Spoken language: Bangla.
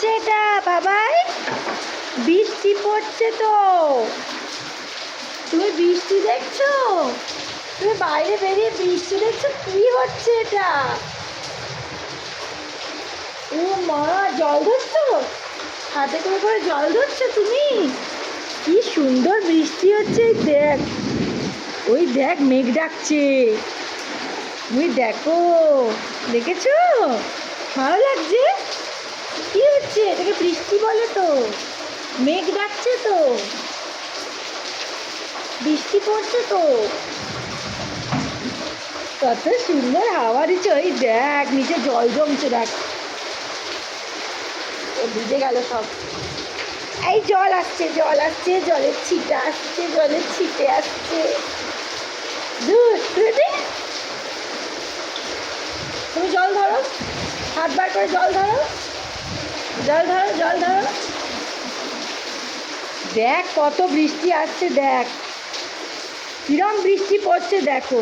হচ্ছে এটা বাবাই? বৃষ্টি পড়ছে তো। তুমি বৃষ্টি দেখছো? তুমি বাইরে বেরিয়ে বৃষ্টি দেখছো? কি হচ্ছে এটা? ও মা, জল ধরছো? হাতে করে করে জল ধরছো তুমি? কি সুন্দর বৃষ্টি হচ্ছে, দেখ। ওই দেখ, মেঘ ডাকছে। ওই দেখো, দেখেছো? ভালো লাগছে। কি হচ্ছে? এটাকে বৃষ্টি বলে তো। মেঘ ডাকছে তো, বৃষ্টি পড়ছে তো। কত সুন্দর হাওয়া দিচ্ছে। ওই দেখ, নিচে জল জমছে, দেখ। ও ভিজে গেল সব। এই জল আসছে, জল আসছে, জলের ছিটা আসছে, জলের ছিটে আসছে। ধুর, তুমি জল ধরো, হাত বার করে জল ধরো, জল ধরো, জল ধরো। দেখ কত বৃষ্টি আসছে, দেখ কিরম বৃষ্টি পড়ছে, দেখো।